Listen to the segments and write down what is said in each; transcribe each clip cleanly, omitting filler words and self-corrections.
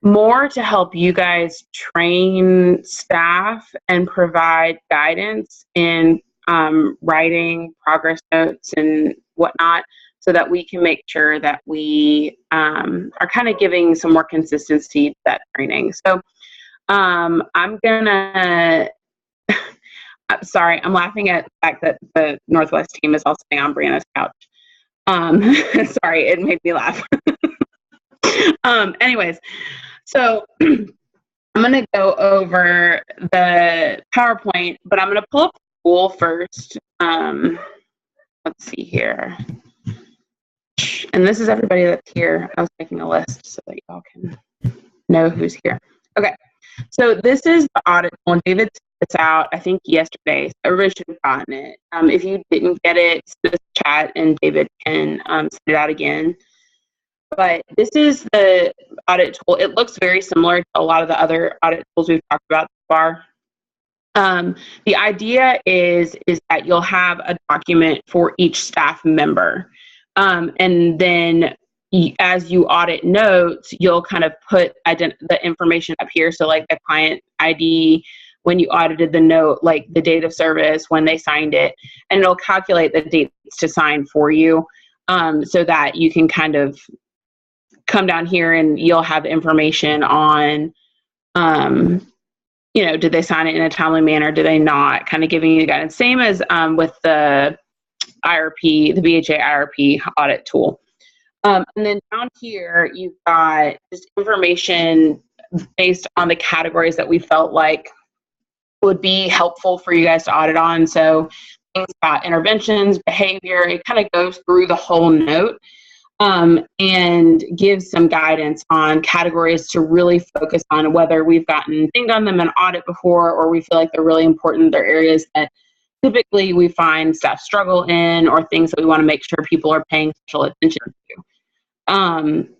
more to help you guys train staff and provide guidance in writing progress notes and whatnot, so that we can make sure that we are kind of giving some more consistency to that training. So I'm gonna, sorry, I'm laughing at the fact that the Northwest team is all sitting on Brianna's couch. Sorry, it made me laugh. Anyways, so I'm going to go over the PowerPoint, but I'm going to pull up the tool first. Let's see here. And this is everybody that's here. I was making a list so that y'all can know who's here. Okay, so this is the audit tool, and David sent this out, I think, yesterday. So everybody should have gotten it. If you didn't get it, just chat and David can send it out again. But this is the audit tool. It looks very similar to a lot of the other audit tools we've talked about so far. The idea is that you'll have a document for each staff member. And then as you audit notes, you'll kind of put the information up here. So like the client ID, when you audited the note, like the date of service, when they signed it, and it'll calculate the dates to sign for you, so that you can kind of come down here and you'll have information on, did they sign it in a timely manner? Did they not? Kind of giving you guidance. Same as with the IRP, the BHA IRP audit tool. And then down here, you've got just information based on the categories that we felt like would be helpful for you guys to audit on. So things about interventions, behavior, it kind of goes through the whole note. And gives some guidance on categories to really focus on, whether we've gotten dinged on them in audit before, or we feel like they're really important. They're areas that typically we find staff struggle in, or things that we want to make sure people are paying special attention to.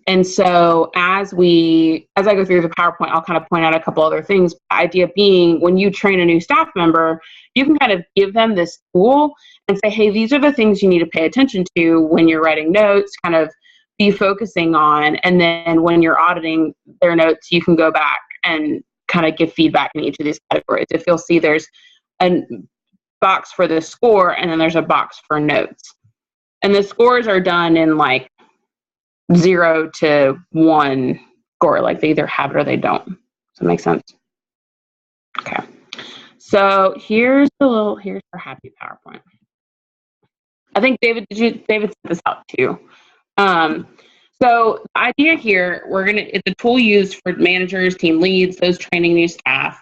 And so as I go through the PowerPoint, I'll kind of point out a couple other things. The idea being, when you train a new staff member, you can kind of give them this tool and say, hey, these are the things you need to pay attention to when you're writing notes, kind of be focusing on. And then when you're auditing their notes, you can go back and kind of give feedback in each of these categories. If you'll see, there's a box for the score, and then there's a box for notes. And the scores are done in like 0 to 1 score, like they either have it or they don't. Does that make sense? Okay. So here's our happy PowerPoint. I think David sent this out too. So the idea here, it's a tool used for managers, team leads, those training new staff.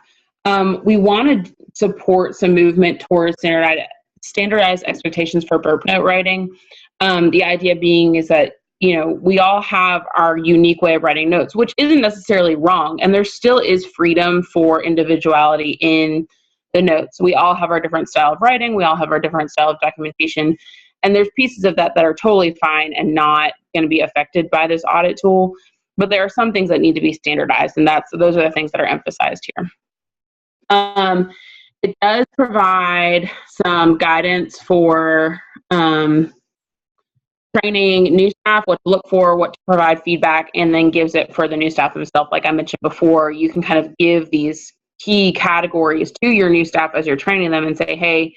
We want to support some movement towards standardized expectations for burp note writing. The idea being is that, we all have our unique way of writing notes, which isn't necessarily wrong. And there still is freedom for individuality in the notes. We all have our different style of writing. We all have our different style of documentation. And there's pieces of that are totally fine and not going to be affected by this audit tool. But there are some things that need to be standardized, and those are the things that are emphasized here. It does provide some guidance for training new staff, what to look for, what to provide feedback, and then gives it for the new staff themselves. Like I mentioned before, you can kind of give these key categories to your new staff as you're training them and say, hey,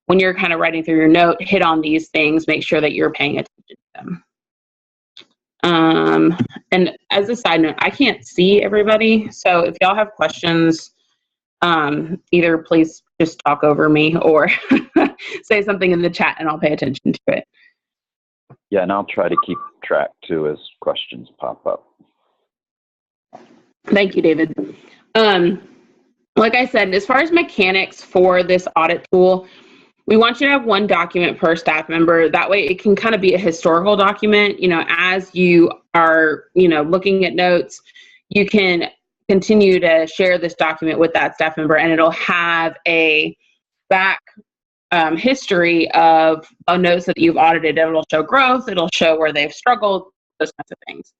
when you're kind of writing through your note, hit on these things, make sure that you're paying attention to them. And as a side note, I can't see everybody, so if y'all have questions, either please just talk over me or say something in the chat and I'll pay attention to it. Yeah, and I'll try to keep track too as questions pop up. Thank you, David. Like I said, as far as mechanics for this audit tool, we want you to have one document per staff member. That way it can kind of be a historical document. As you are, looking at notes, you can continue to share this document with that staff member, and it'll have a back history of notes that you've audited. It'll show growth. It'll show where they've struggled, those kinds of things.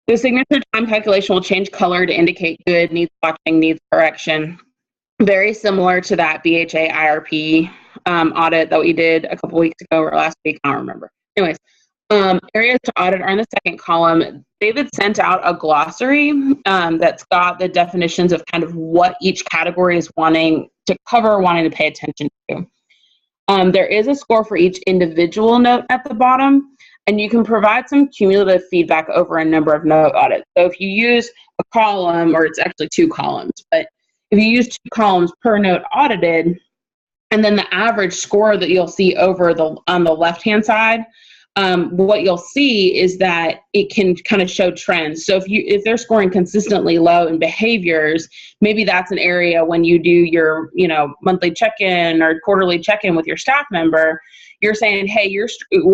The signature time calculation will change color to indicate good, needs watching, needs correction. Very similar to that BHA IRP audit that we did a couple weeks ago or last week, I don't remember. Anyways, Areas to audit are in the second column. David sent out a glossary that's got the definitions of kind of what each category is wanting to cover, wanting to pay attention to. There is a score for each individual note at the bottom, and you can provide some cumulative feedback over a number of note audits. So if you use a column, or it's actually 2 columns, but if you use 2 columns per note audited, and then the average score that you'll see over on the left-hand side, what you'll see is that it can kind of show trends. So if they're scoring consistently low in behaviors, maybe that's an area when you do your monthly check-in or quarterly check-in with your staff member, you're saying, hey,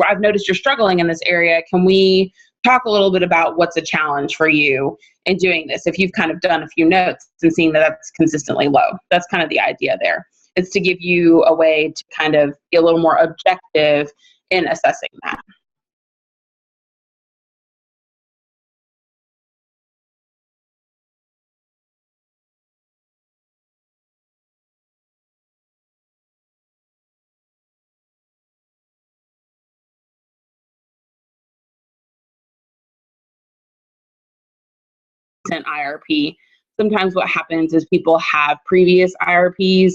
I've noticed you're struggling in this area. Can we talk a little bit about what's a challenge for you in doing this? If you've kind of done a few notes and seen that that's consistently low, that's kind of the idea there. It's to give you a way to kind of be a little more objective in assessing that. IRP. Sometimes what happens is people have previous IRPs.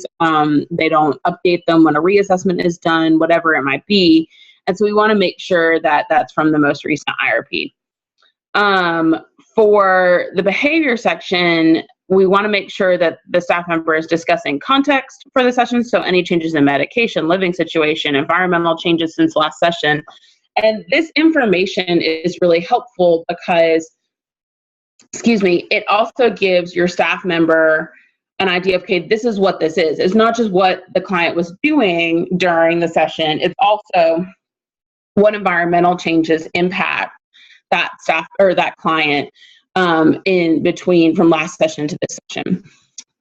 They don't update them when a reassessment is done, whatever it might be. And so we want to make sure that that's from the most recent IRP. For the behavior section, we want to make sure that the staff member is discussing context for the session. So any changes in medication, living situation, environmental changes since last session. And this information is really helpful because it also gives your staff member an idea of, okay, this is what this is. It's not just what the client was doing during the session. It's also what environmental changes impact that staff or that client in between from last session to this session.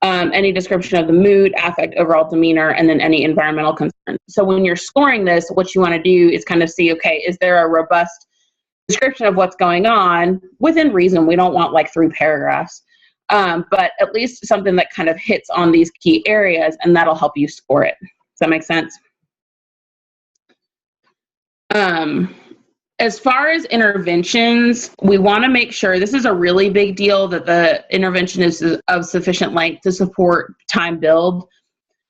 Any description of the mood, affect, overall demeanor, and then any environmental concerns. So when you're scoring this, what you want to do is kind of see, okay, is there a robust description of what's going on within reason? We don't want like 3 paragraphs, but at least something that kind of hits on these key areas, and that'll help you score it. Does that make sense? As far as interventions, we want to make sure this is a really big deal, that the intervention is of sufficient length to support time build.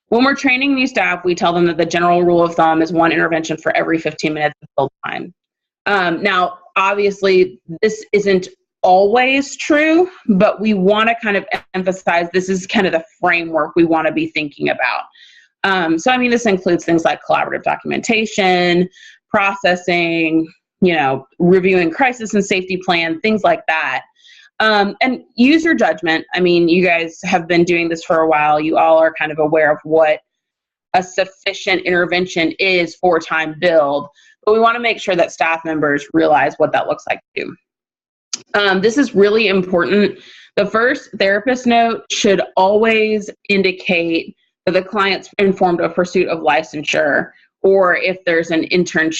When we're training new staff, we tell them that the general rule of thumb is 1 intervention for every 15 minutes of build time. Now, obviously, this isn't always true, but we want to kind of emphasize this is kind of the framework we want to be thinking about. So, I mean, this includes things like collaborative documentation, processing, reviewing crisis and safety plan, things like that. And use your judgment. I mean, you guys have been doing this for a while. You all are kind of aware of what a sufficient intervention is for time build. But we want to make sure that staff members realize what that looks like too. This is really important. The first therapist note should always indicate that the client's informed of pursuit of licensure, or if there's an intern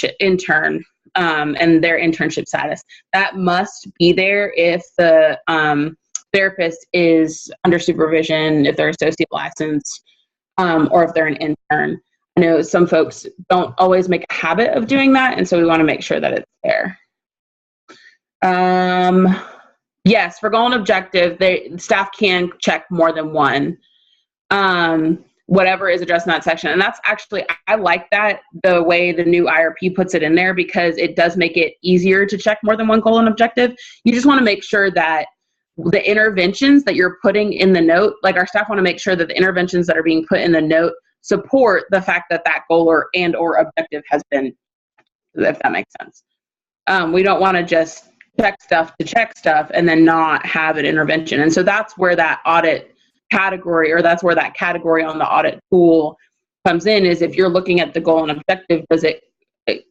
and their internship status. That must be there if the therapist is under supervision, if they're associate licensed, or if they're an intern. I know some folks don't always make a habit of doing that, and so we want to make sure that it's there. Yes, for goal and objective, staff can check more than 1, whatever is addressed in that section. And that's actually, I like that, the way the new IRP puts it in there, because it does make it easier to check more than 1 goal and objective. You just want to make sure that the interventions that you're putting in the note, like our staff want to make sure that the interventions that are being put in the note support the fact that that goal or objective has been, if that makes sense. We don't want to just check stuff and then not have an intervention. And so that's where that audit category, or that's where that category on the audit tool comes in, is if you're looking at the goal and objective, does it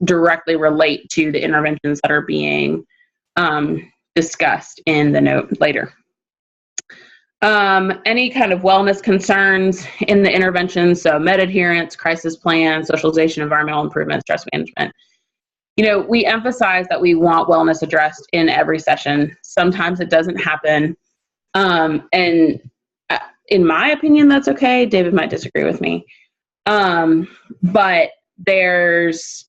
directly relate to the interventions that are being discussed in the note later. Any kind of wellness concerns in the intervention, so med adherence, crisis plan, socialization, environmental improvement, stress management. We emphasize that we want wellness addressed in every session. Sometimes it doesn't happen. And in my opinion, that's okay. David might disagree with me. But there's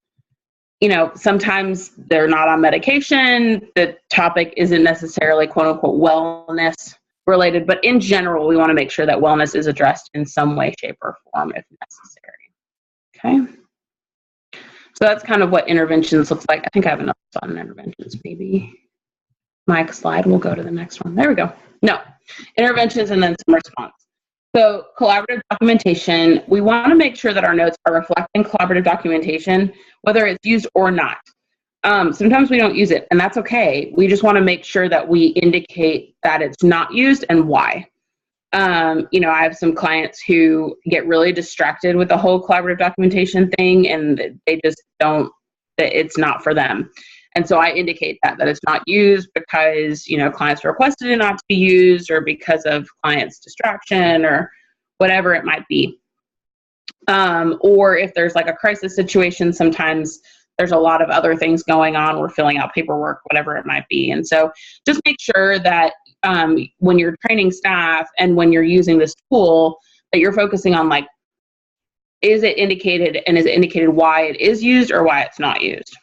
sometimes they're not on medication. The topic isn't necessarily quote unquote wellness related, but in general, we want to make sure that wellness is addressed in some way, shape, or form if necessary. Okay. So that's kind of what interventions looks like. I think I have enough on interventions. Maybe my slide will go to the next one. There we go. No, interventions and then some response. So collaborative documentation, we want to make sure that our notes are reflecting collaborative documentation, whether it's used or not. Sometimes we don't use it, and that's okay. We just want to make sure that we indicate that it's not used and why. I have some clients who get really distracted with the whole collaborative documentation thing, and they just don't, that it's not for them. And so I indicate that it's not used because, clients requested it not to be used, or because of clients' distraction, or whatever it might be. Or if there's like a crisis situation, sometimes there's a lot of other things going on. We're filling out paperwork, whatever it might be. And so just make sure that when you're training staff and when you're using this tool, that you're focusing on like, is it indicated, and is it indicated why it is used or why it's not used?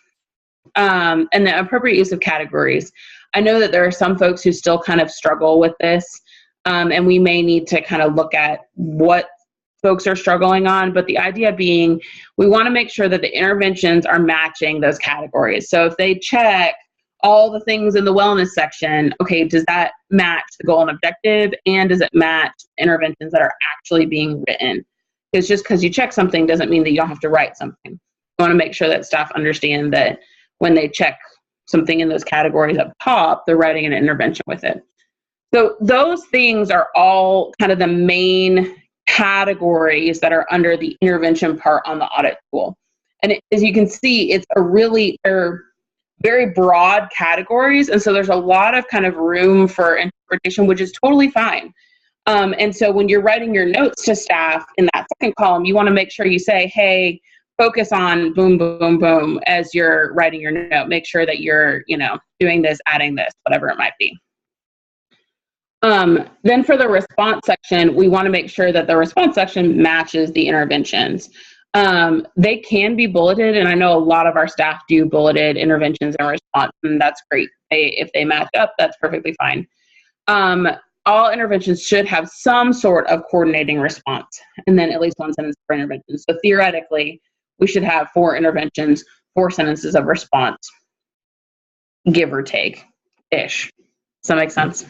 And the appropriate use of categories. I know that there are some folks who still kind of struggle with this, and we may need to kind of look at what folks are struggling on, but the idea being we want to make sure that the interventions are matching those categories. So if they check all the things in the wellness section, okay, does that match the goal and objective, and does it match interventions that are actually being written? Because just because you check something doesn't mean that you don't have to write something. We want to make sure that staff understand that when they check something in those categories up top, they're writing an intervention with it. So those things are all kind of the main categories that are under the intervention part on the audit tool. And as you can see, they're very broad categories. And so there's a lot of kind of room for interpretation, which is totally fine. And so when you're writing your notes to staff in that second column, you want to make sure you say, hey, focus on boom, boom, boom as you're writing your note. Make sure that you're, doing this, adding this, whatever it might be. Then for the response section, we want to make sure that the response section matches the interventions. They can be bulleted, and I know a lot of our staff do bulleted interventions and response, and that's great. If they match up, that's perfectly fine. All interventions should have some sort of coordinating response, and then at least one sentence per intervention. So theoretically, we should have 4 interventions, 4 sentences of response, give or take-ish. Does that make sense?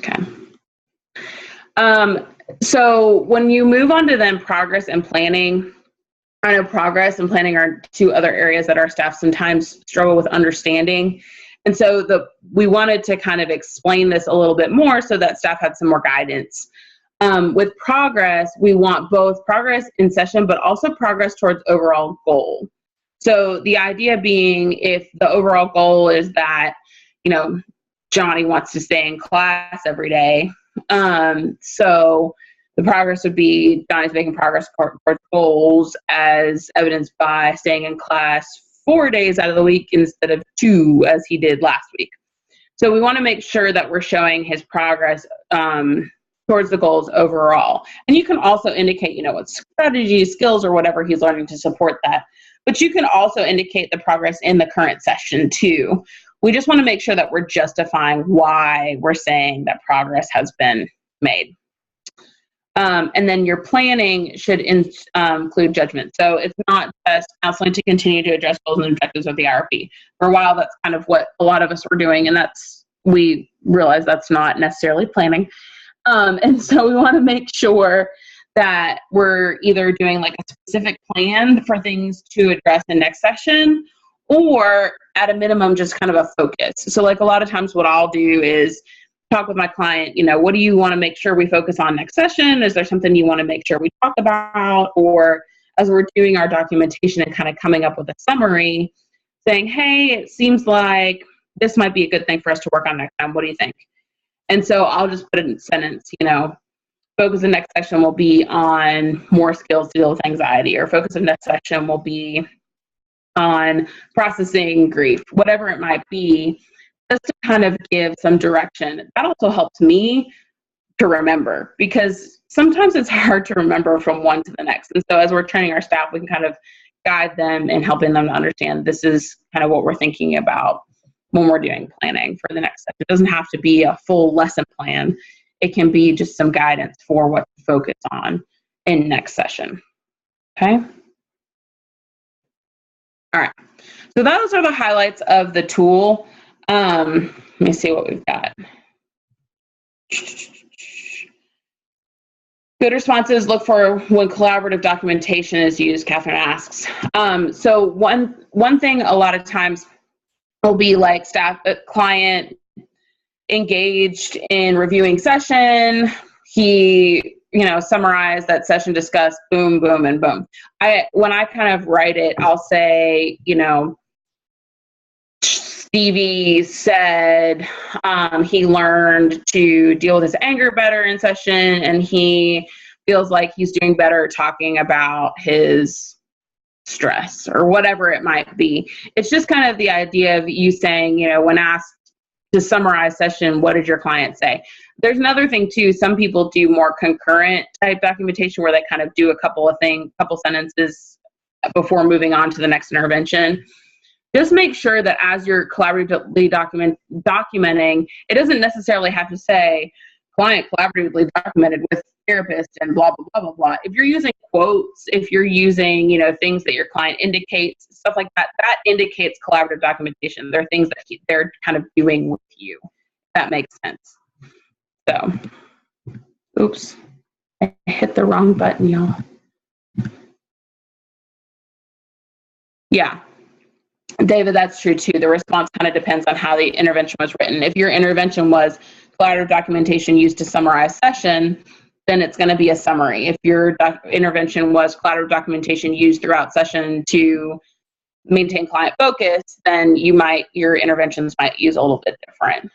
Okay. So when you move on to then progress and planning, I know progress and planning are 2 other areas that our staff sometimes struggle with understanding. And so we wanted to kind of explain this a little bit more so that staff had some more guidance. With progress, we want both progress in session, but also progress towards overall goal. So the idea being, if the overall goal is that, Johnny wants to stay in class every day, so the progress would be Johnny's making progress towards goals, as evidenced by staying in class 4 days out of the week instead of 2 as he did last week. So we want to make sure that we're showing his progress towards the goals overall. And you can also indicate, what strategies, skills, or whatever he's learning to support that. But you can also indicate the progress in the current session too. We just want to make sure that we're justifying why we're saying that progress has been made. And then your planning should include judgment. So it's not just counseling to continue to address goals and objectives of the IRP. For a while, that's kind of what a lot of us were doing, and we realize that's not necessarily planning. And so we want to make sure that we're either doing like a specific plan for things to address in next session, or at a minimum, just kind of a focus. So like a lot of times what I'll do is talk with my client, what do you want to make sure we focus on next session? Is there something you want to make sure we talk about? Or as we're doing our documentation and kind of coming up with a summary, saying, hey, it seems like this might be a good thing for us to work on next time. What do you think? And so I'll just put it in a sentence, focus of next section will be on more skills to deal with anxiety, or focus of next section will be on processing grief, whatever it might be, just to kind of give some direction. That also helps me to remember, because sometimes it's hard to remember from one to the next. And so as we're training our staff, we can kind of guide them and helping them to understand this is kind of what we're thinking about when we're doing planning for the next session. It doesn't have to be a full lesson plan. It can be just some guidance for what to focus on in next session. Okay? All right. So those are the highlights of the tool. Let me see what we've got. Good responses look for when collaborative documentation is used, Catherine asks. So one thing a lot of times will be like client engaged in reviewing session. He, summarized that session, discussed, boom, boom, and boom. When I kind of write it, I'll say, Stevie said he learned to deal with his anger better in session, and he feels like he's doing better talking about his stress or whatever it might be. It's just kind of the idea of you saying, when asked to summarize session, what did your client say? There's another thing too. Some people do more concurrent type documentation where they kind of do a couple sentences before moving on to the next intervention. Just make sure that as you're collaboratively documenting, it doesn't necessarily have to say client collaboratively documented with therapist and blah, blah, blah, blah, blah. If you're using quotes, if you're using, things that your client indicates, stuff like that, that indicates collaborative documentation. They're things that they're kind of doing with you. That makes sense. So, oops, I hit the wrong button, y'all. Yeah. David, that's true too. The response kind of depends on how the intervention was written. If your intervention was collaborative documentation used to summarize session, then it's going to be a summary. If your intervention was collaborative documentation used throughout session to maintain client focus, then your interventions might use a little bit different.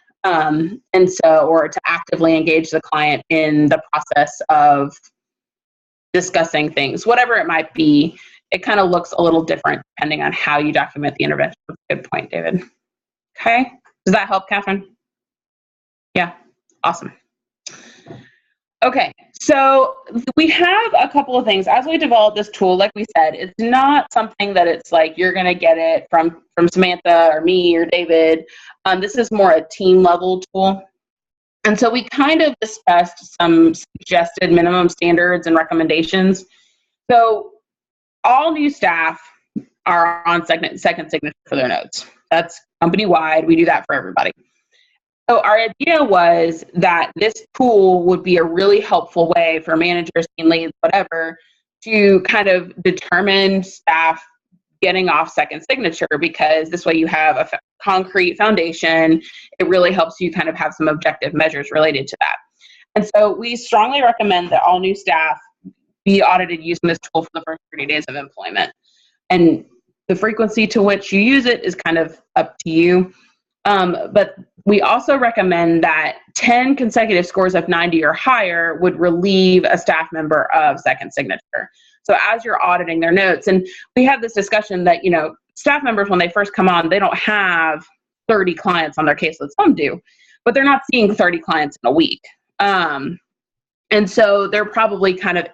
Or to actively engage the client in the process of discussing things, whatever it might be. It kind of looks a little different depending on how you document the intervention. Good point, David. Okay, does that help, Catherine? Yeah, awesome. Okay, so we have a couple of things. As we develop this tool, like we said, it's not something that it's like you're gonna get it from Samantha or me or David. This is more a team level tool. And so we kind of discussed some suggested minimum standards and recommendations. So all new staff are on second signature for their notes. That's company-wide. We do that for everybody. So our idea was that this tool would be a really helpful way for managers, team leads, whatever, to kind of determine staff getting off second signature, because this way you have a concrete foundation. It really helps you kind of have some objective measures related to that. And so we strongly recommend that all new staff be audited using this tool for the first 30 days of employment. And the frequency to which you use it is kind of up to you. But we also recommend that 10 consecutive scores of 90 or higher would relieve a staff member of second signature. So as you're auditing their notes, and we have this discussion that, staff members, when they first come on, they don't have 30 clients on their caseload. Some do, but they're not seeing 30 clients in a week. And so they're probably kind of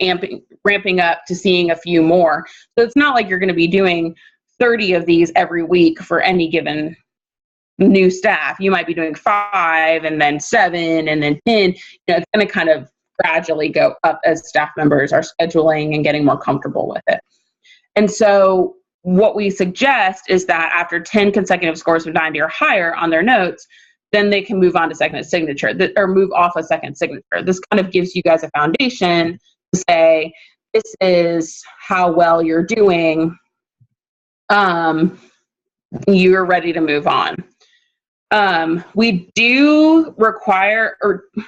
ramping up to seeing a few more. So it's not like you're going to be doing 30 of these every week for any given new staff. You might be doing 5 and then 7 and then 10. It's going to kind of gradually go up as staff members are scheduling and getting more comfortable with it. And so what we suggest is that after 10 consecutive scores of 90 or higher on their notes, then they can move on to second signature, or move off a second signature. This kind of gives you guys a foundation to say, this is how well you're doing. You're ready to move on. We do require, or I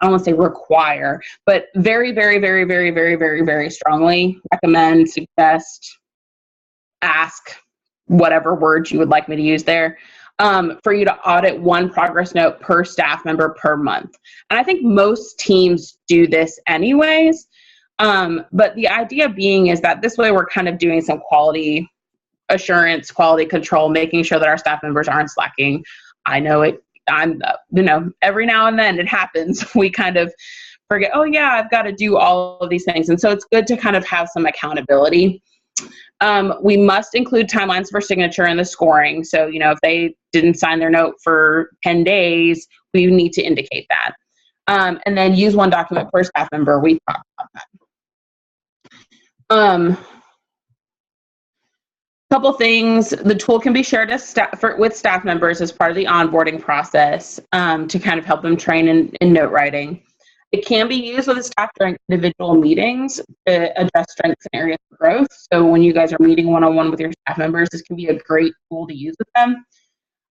don't want to say require, but very, very, very, very, very, very, very strongly recommend, suggest, ask, whatever words you would like me to use there, for you to audit one progress note per staff member per month. And I think most teams do this anyways. But the idea being is that this way we're kind of doing some quality assurance, quality control, making sure that our staff members aren't slacking. I know it, every now and then it happens. We kind of forget, oh yeah, I've got to do all of these things. And so it's good to kind of have some accountability. We must include timelines for signature in the scoring. So, if they didn't sign their note for 10 days, we need to indicate that. And then use one document per staff member. We talked about that. Couple things. The tool can be shared with staff members as part of the onboarding process to kind of help them train in note writing. It can be used with the staff during individual meetings to address strengths and areas of growth. So when you guys are meeting one-on-one with your staff members, this can be a great tool to use with them.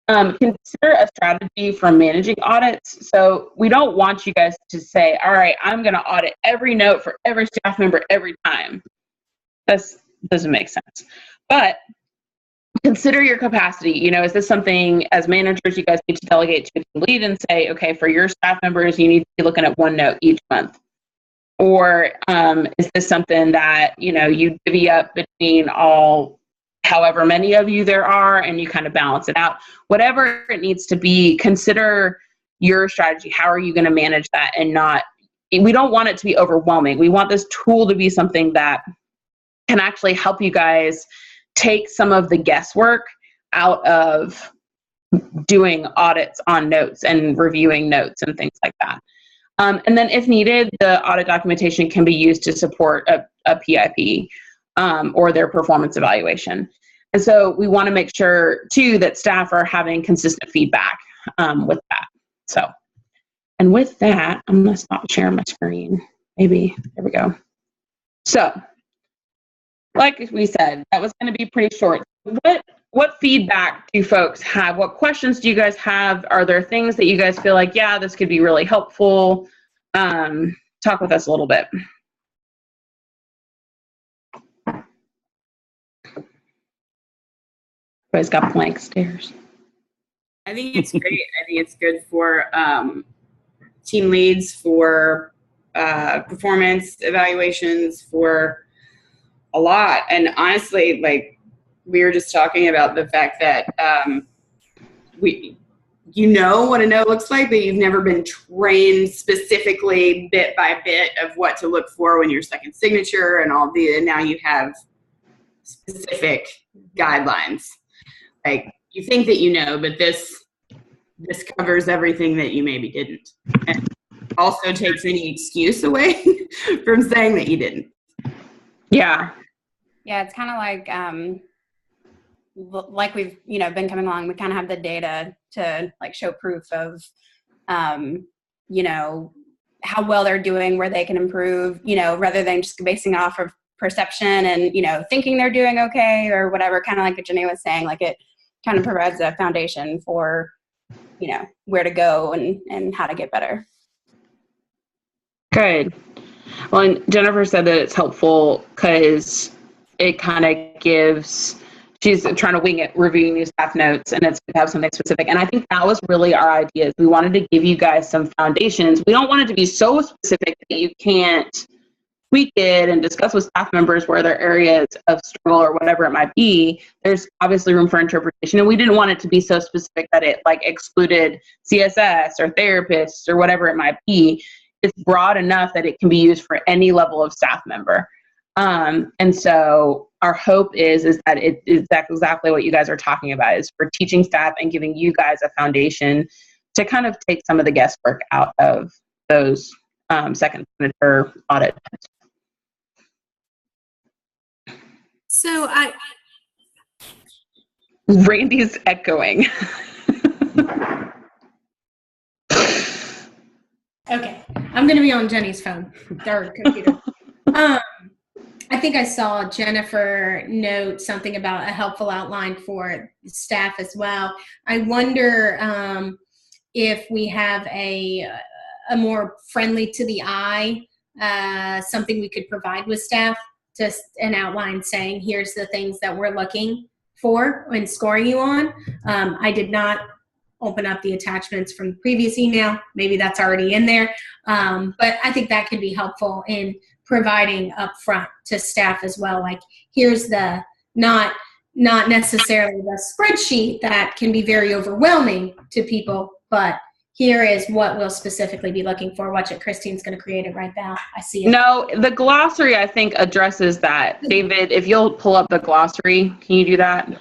Consider a strategy for managing audits. So we don't want you guys to say, all right, I'm going to audit every note for every staff member every time. That doesn't make sense. But consider your capacity. Is this something as managers you guys need to delegate to the lead and say, okay, for your staff members, you need to be looking at one note each month? Or is this something that, you divvy up between however many of you there are and you kind of balance it out? Whatever it needs to be, consider your strategy. How are you going to manage that we don't want it to be overwhelming. We want this tool to be something that can actually help you guys take some of the guesswork out of doing audits on notes and reviewing notes and things like that. And then if needed, the audit documentation can be used to support a PIP or their performance evaluation. And so we want to make sure too that staff are having consistent feedback with that. So, and with that, I'm going to stop sharing my screen. Maybe, there we go. So, like we said, that was going to be pretty short. What feedback do folks have? What questions do you guys have? Are there things that you guys feel like, yeah, this could be really helpful? Talk with us a little bit. Everybody's got blank stares. I think it's great. I think it's good for team leads, for performance evaluations, for a lot. And honestly, like we were just talking about the fact that what a note looks like, but you've never been trained specifically bit by bit of what to look for when your second signature and and now you have specific guidelines. Like you think that but this covers everything that you maybe didn't. And also takes any excuse away from saying that you didn't. Yeah. Yeah, it's kind of like we've, been coming along. We kind of have the data to show proof of, how well they're doing, where they can improve, rather than just basing it off of perception and, thinking they're doing okay or whatever, kind of like what Jenny was saying, it kind of provides a foundation for, where to go and how to get better. Good. Well, and Jennifer said that it's helpful because it kind of she's trying to wing it, reviewing these staff notes, and it's to have something specific. And I think that was really our idea. We wanted to give you guys some foundations. We don't want it to be so specific that you can't tweak it and discuss with staff members where there are areas of struggle or whatever it might be. There's obviously room for interpretation, and we didn't want it to be so specific that it excluded CSS or therapists or whatever it might be. It's broad enough that it can be used for any level of staff member. And so our hope is that it is exactly what you guys are talking about, is for teaching staff and giving you guys a foundation to kind of take some of the guesswork out of those second signature audit. So Randy's echoing. Okay, I'm going to be on Jenny's phone or computer. I think I saw Jennifer note something about a helpful outline for staff as well. I wonder if we have a more friendly to the eye, something we could provide with staff, just an outline saying, here's the things that we're looking for and scoring you on. I did not open up the attachments from the previous email. Maybe that's already in there. But I think that could be helpful in providing upfront to staff as well. Here's the, not necessarily the spreadsheet that can be very overwhelming to people, but here is what we'll specifically be looking for. Watch it. Christine's going to create it right now. I see it. No, the glossary, I think, addresses that. David, if you'll pull up the glossary, can you do that?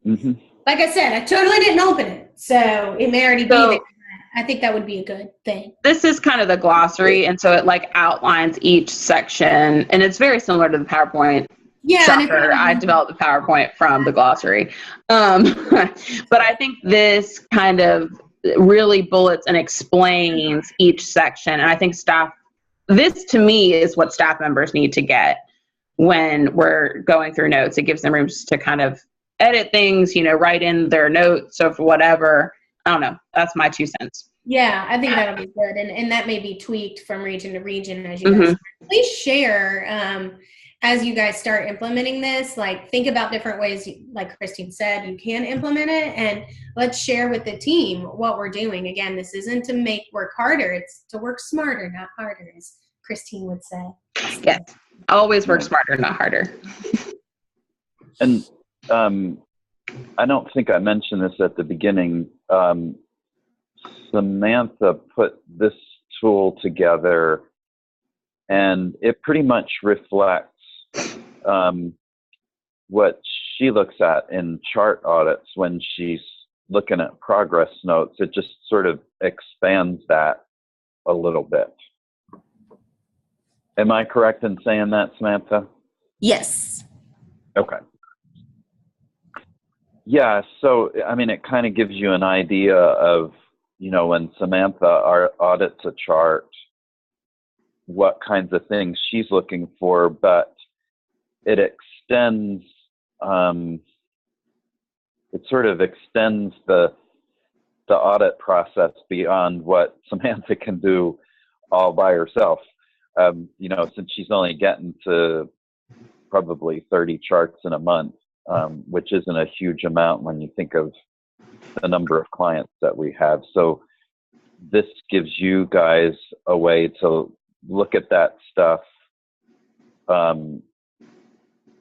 Mm-hmm. Like I said, I totally didn't open it, so it may already be there. I think that would be a good thing. This is kind of the glossary, and so it like outlines each section, and it's very similar to the PowerPoint. Yeah, Shocker, I developed the PowerPoint from the glossary. But I think this kind of really bullets and explains each section, and I think this to me is what staff members need to get when we're going through notes. It gives them room to kind of edit things, write in their notes of whatever. I don't know. That's my 2 cents. Yeah, I think that'll be good. And that may be tweaked from region to region as you guys. Please share as you guys start implementing this. Like, think about different ways, like Christine said, you can implement it. And let's share with the team what we're doing. Again, this isn't to make work harder. It's to work smarter, not harder, as Christine would say. Yes. Always work smarter, not harder. And I don't think I mentioned this at the beginning. Samantha put this tool together, and it pretty much reflects what she looks at in chart audits when she's looking at progress notes. It just sort of expands that a little bit. Am I correct in saying that, Samantha? Yes. Okay. Yeah, so, I mean, it kind of gives you an idea of, when Samantha audits a chart, what kinds of things she's looking for, but it extends, it sort of extends the audit process beyond what Samantha can do all by herself. Since she's only getting to probably 30 charts in a month, which isn't a huge amount when you think of the number of clients that we have. So this gives you guys a way to look at that stuff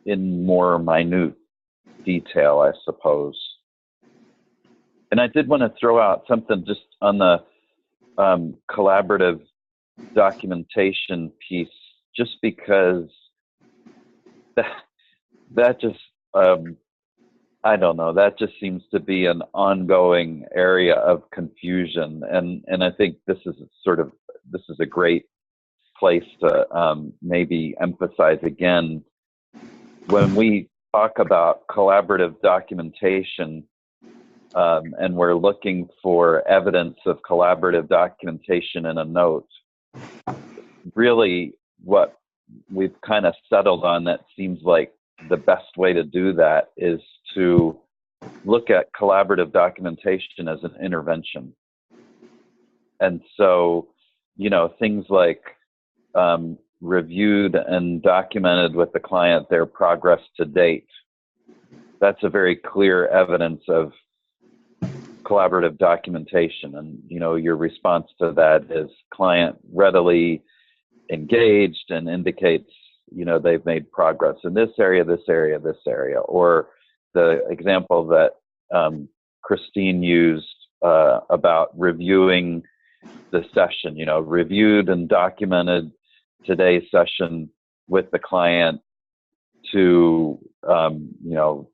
in more minute detail, I suppose. And I did want to throw out something just on the collaborative documentation piece, just because that just I don't know, that just seems to be an ongoing area of confusion, and I think this is a great place to maybe emphasize again. When we talk about collaborative documentation, and we're looking for evidence of collaborative documentation in a note, really what we've kind of settled on that seems like the best way to do that is to look at collaborative documentation as an intervention. And so, things like reviewed and documented with the client their progress to date. That's a very clear evidence of collaborative documentation. And, your response to that is client readily engaged and indicates, they've made progress in this area, this area, this area. Or the example that Christine used about reviewing the session, reviewed and documented today's session with the client to, to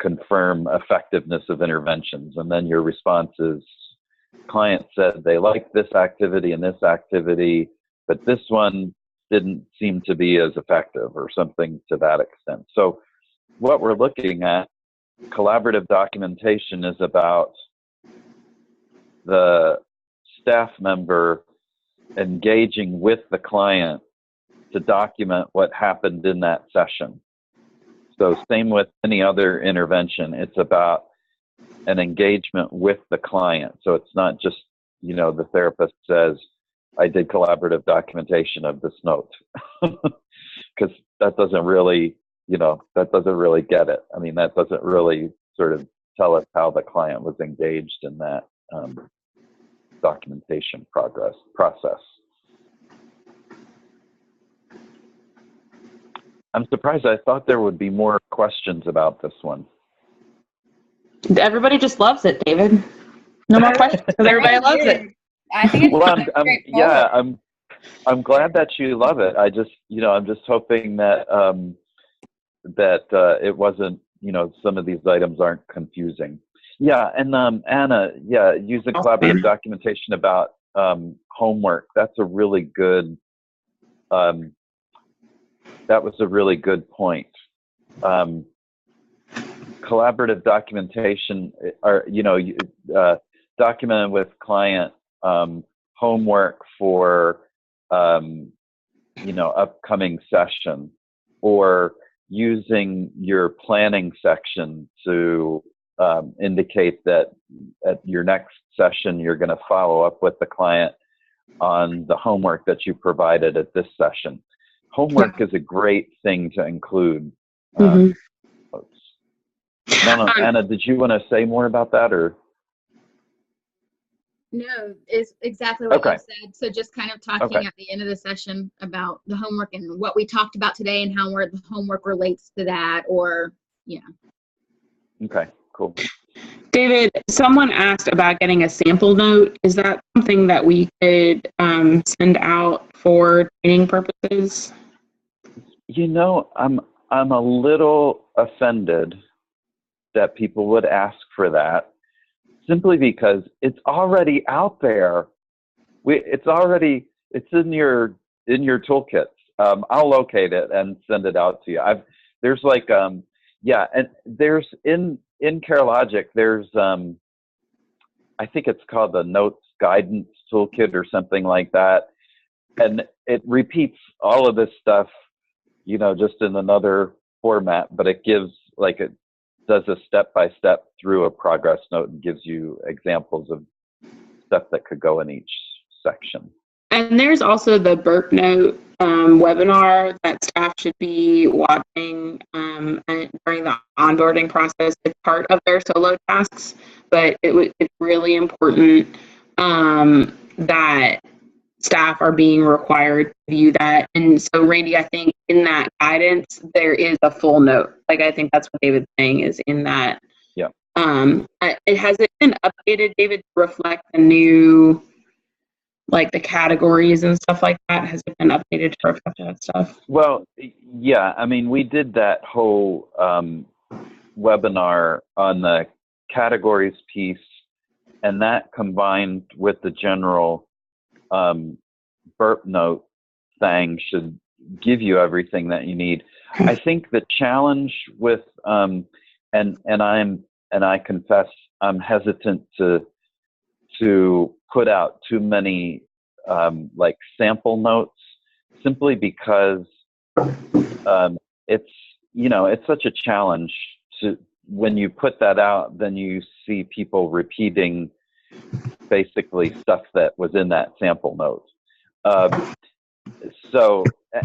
confirm effectiveness of interventions. And then your response is, client said they liked this activity and this activity, but this one didn't seem to be as effective, or something to that extent. So what we're looking at, collaborative documentation, is about the staff member engaging with the client to document what happened in that session. So same with any other intervention, it's about an engagement with the client. So it's not just, the therapist says, I did collaborative documentation of this note, because that doesn't really, that doesn't really get it. I mean, that doesn't really sort of tell us how the client was engaged in that documentation process. I'm surprised. I thought there would be more questions about this one. Everybody just loves it, David. No more questions because everybody loves it. I think it's Well, straightforward. I'm glad that you love it. I'm just hoping that it wasn't, some of these items aren't confusing. Yeah, and Anna, using collaborative documentation about homework. That's a really good. That was a really good point. Collaborative documentation, or documented with client homework for upcoming session, or using your planning section to indicate that at your next session you're going to follow up with the client on the homework that you provided at this session. Homework is a great thing to include. Anna, did you want to say more about that, or? No, it's exactly what Okay. you said. So just kind of talking at the end of the session about the homework and what we talked about today and how the homework relates to that, or, Okay, cool. David, someone asked about getting a sample note. Is that something that we could send out for training purposes? I'm a little offended that people would ask for that, simply because it's already out there. It's in your toolkits. I'll locate it and send it out to you. There's like and there's in CareLogic, there's I think it's called the Notes Guidance Toolkit or something like that, and it repeats all of this stuff, just in another format, but it gives it does a step-by-step through a progress note and gives you examples of stuff that could go in each section. And there's also the Burp Note webinar that staff should be watching during the onboarding process. It's part of their solo tasks, but it's really important that staff are being required to view that. And so, Randy, I think in that guidance, there is a full note. I think that's what David's saying is in that. Yeah. Has it been updated, David, to reflect the new, the categories and stuff like that? Has it been updated to reflect that stuff? Well, yeah. I mean, we did that whole webinar on the categories piece, and that combined with the general burp note thing should give you everything that you need. I think the challenge with and I confess I'm hesitant to put out too many sample notes, simply because it's such a challenge to, when you put that out, then you see people repeating basically stuff that was in that sample note. So,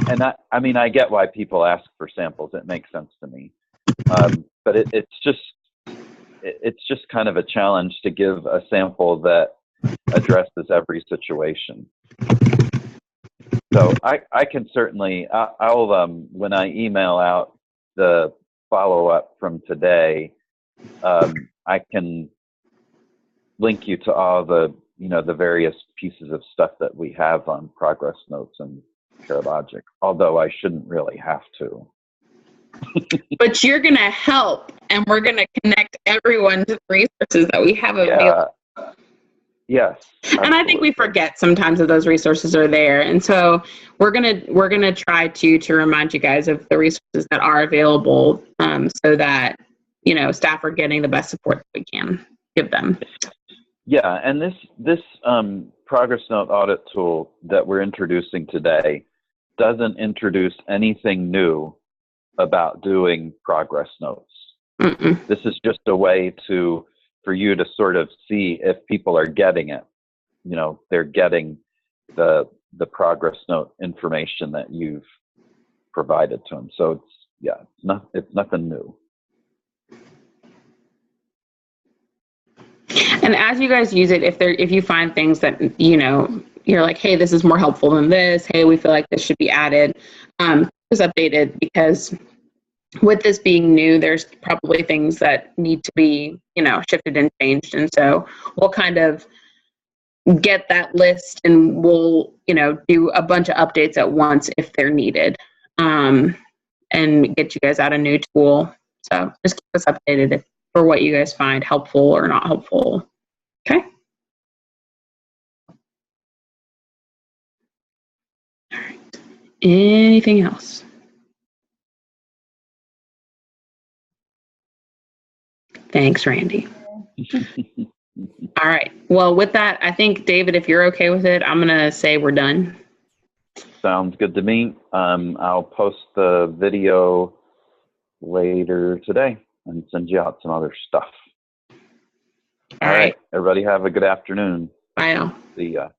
and I get why people ask for samples. It makes sense to me. But it's just kind of a challenge to give a sample that addresses every situation. So I can certainly, I'll when I email out the follow-up from today, I can link you to all the various pieces of stuff that we have on progress notes and CareLogic, although I shouldn't really have to. But you're going to help, and we're going to connect everyone to the resources that we have available. Yes. Absolutely. And I think we forget sometimes that those resources are there. And so we're gonna try to remind you guys of the resources that are available, so that staff are getting the best support that we can give them. Yeah, and this progress note audit tool that we're introducing today doesn't introduce anything new about doing progress notes. Mm-mm. This is just a way for you to sort of see if people are getting it. They're getting the progress note information that you've provided to them. So it's nothing new. And as you guys use it, if you find things that you're like, hey, this is more helpful than this. Hey, we feel like this should be added. Just update it, because with this being new, there's probably things that need to be, shifted and changed. And so we'll kind of get that list and we'll, do a bunch of updates at once if they're needed, and get you guys out a new tool. So just keep us updated for what you guys find helpful or not helpful. Okay. All right. Anything else? Thanks, Randy. All right. Well, with that, I think, David, if you're okay with it, I'm going to say we're done. Sounds good to me. I'll post the video later today and send you out some other stuff. All right. Everybody have a good afternoon. Bye now. See ya.